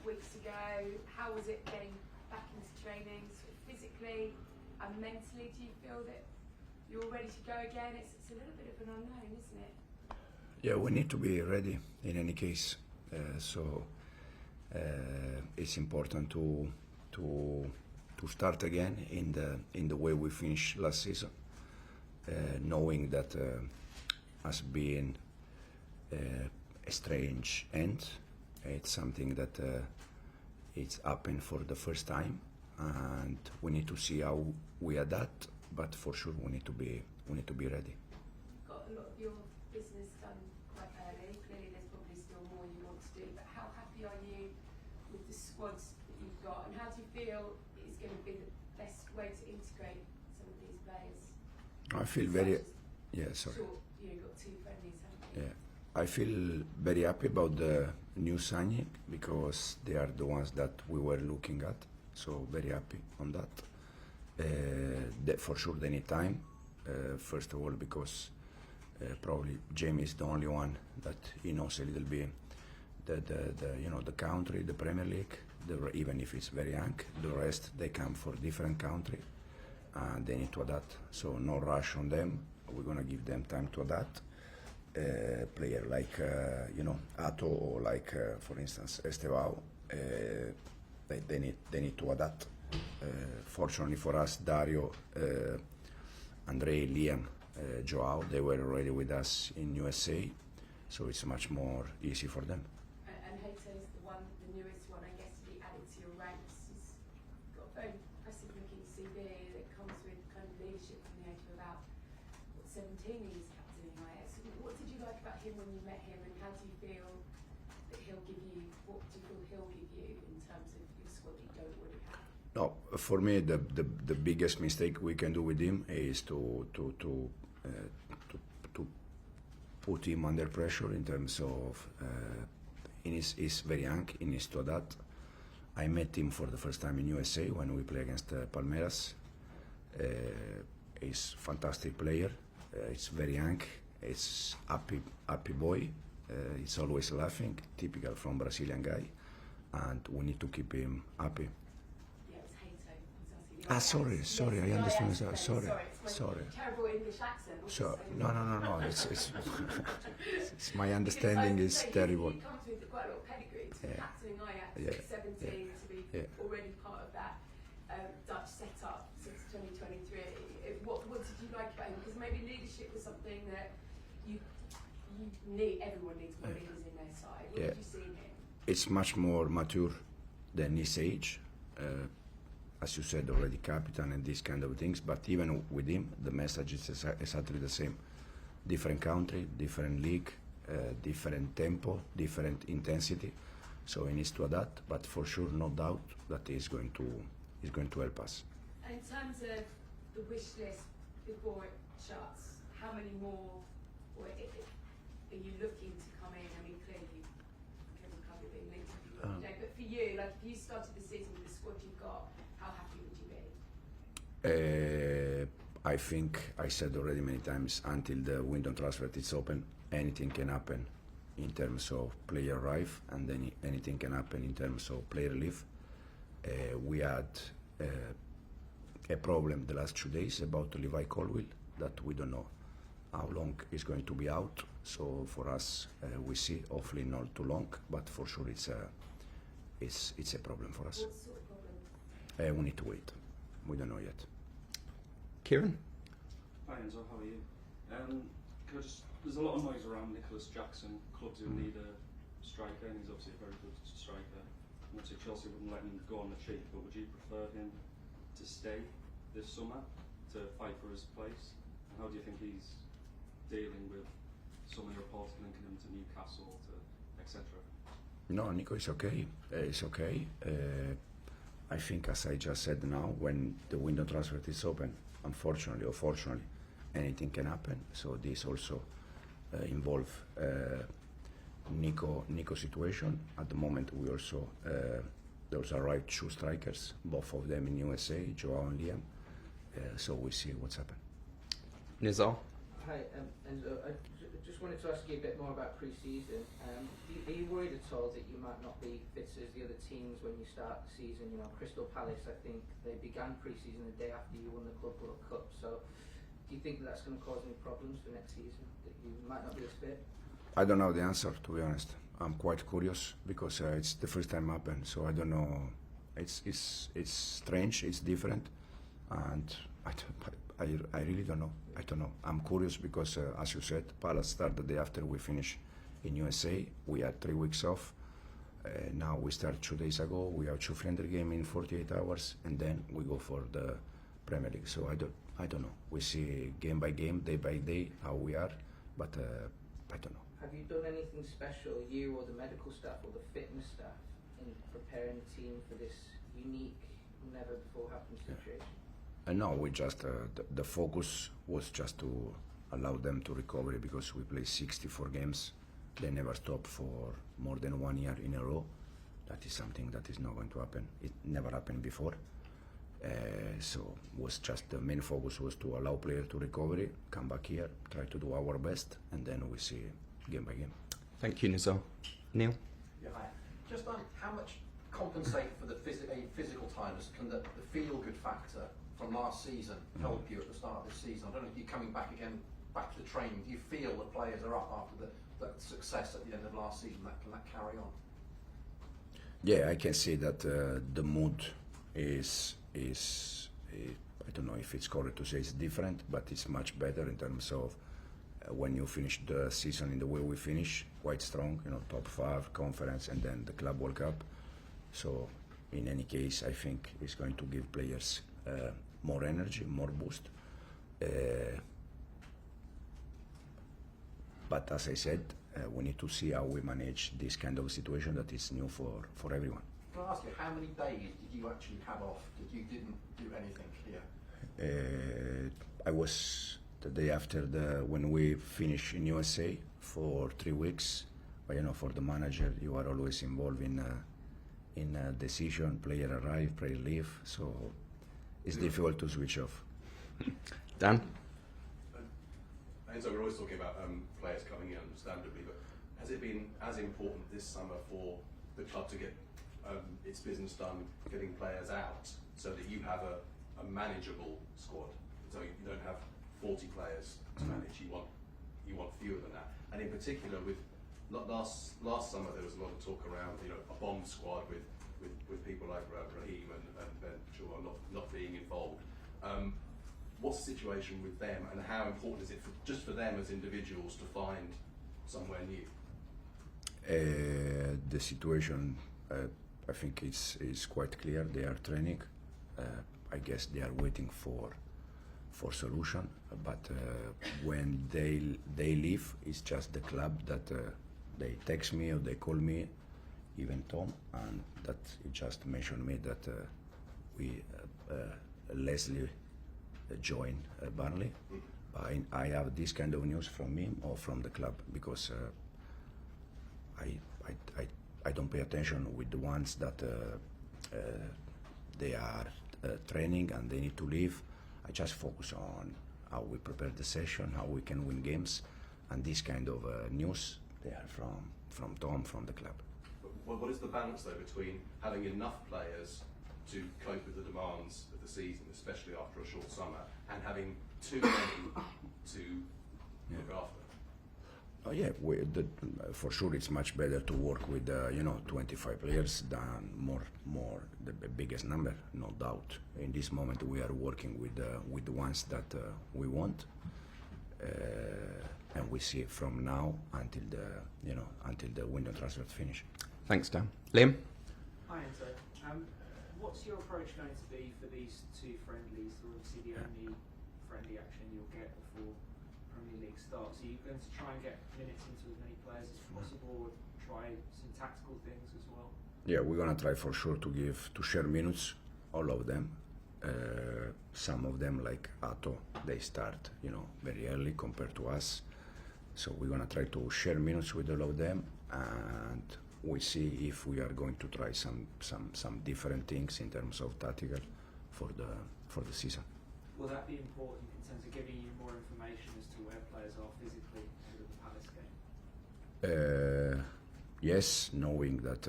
weeks ago. How was it getting back into training, sort of physically and mentally? Do you feel that you're all ready to go again? It's a little bit of an unknown, isn't it? Yeah, we need to be ready in any case. It's important to start again in the way we finished last season, knowing that has been a strange end. It's something that it's happened for the first time, and we need to see how we adapt. But for sure, we need to be ready. Got a lot of your business done quite early. Clearly, there's probably still more you want to do. But how happy are you with the squads that you've got, and how do you feel is going to be the best way to integrate some of these players? I feel very. Yeah, sorry. Short, you've got 2 friendlies, haven't you? Yeah. I feel very happy about the new signing because they are the ones that we were looking at. So very happy on that. For sure they need time. First of all, because probably Jamie is the only one that he knows a little bit the country, the Premier League. Even if it's very young, the rest they come for different country, and they need to adapt. So no rush on them. We're gonna give them time to adapt. Player like hato or like for instance Estevao, they need to adapt. Fortunately for us, Dario, Andre, Liam, Joao, they were already with us in USA, so it's much more easy for them. And Hato is the newest one, I guess, to be added to your ranks. He's got a very impressive looking CV that comes with kind of leadership from the age of about 17. He's captaining IS. What did you like about him when you met him, and how do you feel that he'll give you? What do you feel he'll give you in terms of your squad that you don't already have? No, for me, the biggest mistake we can do with him is to put him under pressure in terms of he's very young, he needs to adapt. I met him for the first time in USA when we play against Palmeiras. He's fantastic player. He's very young. He's happy boy. He's always laughing, typical from Brazilian guy, and we need to keep him happy. Sorry, I understand. Sorry. Terrible English accent. Sure. No. It's my understanding is terrible. He comes with quite a lot of pedigree to be captaining Ajax at 17, to be already part of that Dutch setup since 2023. What did you like about him? Because maybe leadership was something that you need. Everyone needs more leaders in their side. What did you see in him? It's much more mature than his age. As you said already, captain and these kind of things, but even with him, the message is exactly the same. Different country, different league, different tempo, different intensity. So he needs to adapt, but for sure, no doubt that he's going to help us. And in terms of the wish list before it shuts, how many more are you looking to come in? I mean, clearly, Kevin Covey being linked to you today, but for you, like if you started the season with the squad you've got, how happy would you be? I think I said already many times, until the window transfer is open, anything can happen in terms of player arrive, and then anything can happen in terms of player leave. We had a problem the last 2 days about Levi Colwill that we don't know how long he's going to be out. So for us, we see hopefully not too long, but for sure it's a problem for us. What sort of problem? We need to wait. We don't know yet. Kieran? Hi Enzo, how are you? There's a lot of noise around Nicholas Jackson. Clubs who need a striker, and he's obviously a very good striker. Obviously Chelsea wouldn't let him go on the cheap, but would you prefer him to stay this summer to fight for his place? And how do you think he's dealing with some of the reports linking him to Newcastle, to etc.? No, Nico is okay. It's okay. I think, as I just said now, when the window transfer is open, unfortunately or fortunately, anything can happen. So this also involve Nico situation. At the moment, we also those arrived 2 strikers, both of them in USA, Joao and Liam. So we see what's happened. Nizar? Hi, and just wanted to ask you a bit more about pre-season. Are you worried at all that you might not be fit as the other teams when you start the season? You know, Crystal Palace, I think they began pre-season the day after you won the Club World Cup. So, do you think that's going to cause any problems for next season? That you might not be as fit? I don't know the answer, to be honest. I'm quite curious because it's the first time happened, so I don't know. It's strange. It's different, and I really don't know. I don't know. I'm curious because, as you said, Palace started the day after we finished in USA. We had 3 weeks off. Now we start 2 days ago. We have 2 friendly games in 48 hours, and then we go for the Premier League. So I don't know. We see game by game, day by day, how we are, but I don't know. Have you done anything special, you or the medical staff or the fitness staff, in preparing the team for this unique, never before happened situation? No, we just the focus was just to allow them to recover because we play 64 games. They never stop for more than 1 year in a row. That is something that is not going to happen. It never happened before. So was just the main focus was to allow players to recover, come back here, try to do our best, and then we see game by game. Thank you, Nizar. Neil? Yeah, hi. Just how much compensate for the physical tiredness can the feel-good factor from last season help you at the start of this season? I don't know if you're coming back to the training. Do you feel the players are up after the success at the end of last season? Can that carry on? Yeah, I can see that the mood is I don't know if it's correct to say it's different, but it's much better in terms of when you finish the season in the way we finish, quite strong, you know, top 5 conference and then the Club World Cup. So in any case, I think it's going to give players more energy, more boost. But as I said, we need to see how we manage this kind of situation that is new for everyone. Can I ask you, how many days did you actually have off? You didn't do anything here? I was the day after when we finish in USA for 3 weeks. But you know, for the manager, you are always involved in a decision. Player arrive, player leave, so it's difficult to switch off. Dan? Enzo, we're always talking about players coming in, understandably, but has it been as important this summer for the club to get its business done, getting players out, so that you have a manageable squad? So you don't have 40 players to manage. You want fewer than that. And in particular, with last summer, there was a lot of talk around, you know, a bomb squad with people like Raheem and Ben Chilwell not being involved. What's the situation with them, and how important is it just for them as individuals to find somewhere new? The situation, I think, is quite clear. They are training. I guess they are waiting for solution. But when they leave, it's just the club that they text me or they call me, even Tom, and that he just mentioned me that Lesley join Burnley. I have this kind of news from him or from the club because I don't pay attention with the ones that they are training and they need to leave. I just focus on how we prepare the session, how we can win games, and this kind of news they are from Tom, from the club. What is the balance though between having enough players to cope with the demands of the season, especially after a short summer, and having too many to look after? Oh yeah, for sure it's much better to work with 25 players than more the biggest number, no doubt. In this moment we are working with the ones that we want, and we see from now until the window transfer finish. Thanks, Dan. Liam? Hi, Enzo. What's your approach going to be for these 2 friendlies? They're obviously the only friendly action you'll get before Premier League starts. Are you going to try and get minutes into as many players as possible, or try some tactical things as well? Yeah, we're gonna try for sure to share minutes, all of them. Some of them, like Hato, they start very early compared to us. So we're gonna try to share minutes with all of them, and we see if we are going to try some different things in terms of tactical for the season. Will that be important in terms of giving you more information as to where players are physically ahead of the Palace Yes, knowing that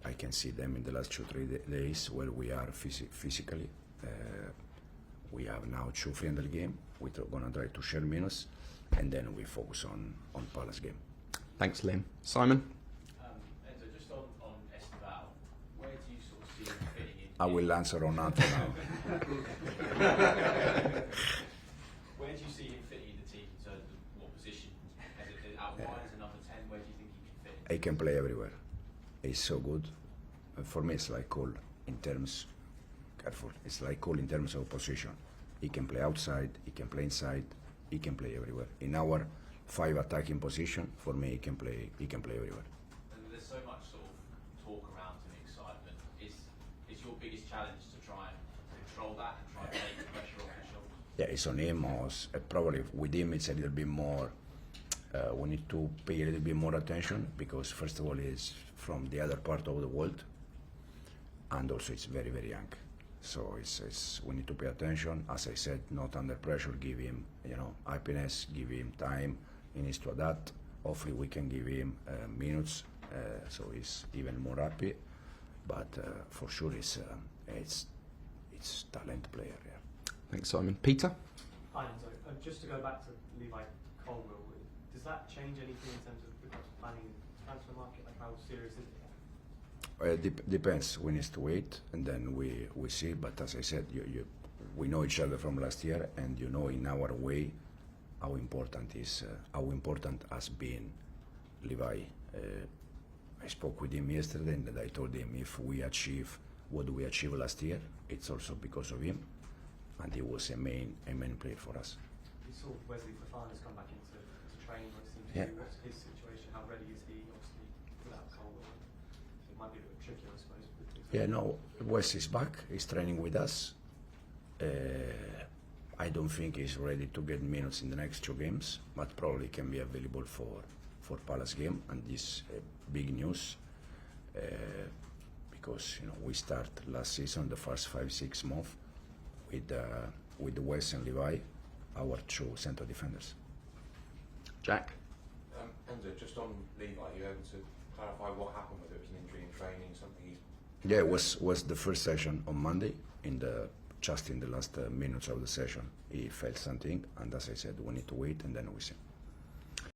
I can see them in the last 2-3 days where we are physically. We have now 2 friendly games. We're gonna try to share minutes, and then we focus on Palace game. Thanks, Liam. Simon? Enzo, just on Estevao, where do you sort of see him fitting in? I will answer on Anto now. Where do you see him fitting in the team in terms of what position? As it out wide as a number 10, where do you think he can fit in? He can play everywhere. He's so good. For me, it's like Cole in terms. Careful. It's like Cole in terms of position. He can play outside. He can play inside. He can play everywhere. In our 5 attacking position, for me, he can play everywhere. And there's so much sort of talk around and excitement. Is your biggest challenge to try and control that and try and take the pressure off his shoulders? Yeah, it's on him. Or probably with him, it's a little bit more. We need to pay a little bit more attention because, first of all, he's from the other part of the world, and also it's very, very young. So we need to pay attention. As I said, not under pressure. Give him, happiness. Give him time. He needs to adapt. Hopefully, we can give him minutes, so he's even more happy. But for sure, it's talent player. Yeah. Thanks, Simon. Peter? Hi, Enzo. Just to go back to Levi Colwill, does that change anything in terms of the planning the transfer market? Like, how serious is it? Depends. We need to wait, and then we see. But as I said, we know each other from last year, and in our way how important has been Levi. I spoke with him yesterday, and I told him if we achieve what we achieved last year, it's also because of him, and he was a main player for us. You saw Wesley Fofana's come back into training. What it seems to be. What's his situation? How ready is he? Obviously, without Colwill. Might be a bit tricky, I suppose. Yeah, no, Wes is back. He's training with us. I don't think he's ready to get minutes in the next 2 games, but probably can be available for Palace game. And this big news because we start last season the first 5-6 months with Wes and Levi, our 2 central defenders. Jack? Enzo, just on Levi, are you able to clarify what happened, whether it was an injury in training, something he's... Yeah, it was the first session on Monday. Just in the last minutes of the session, he felt something, and as I said, we need to wait, and then we see.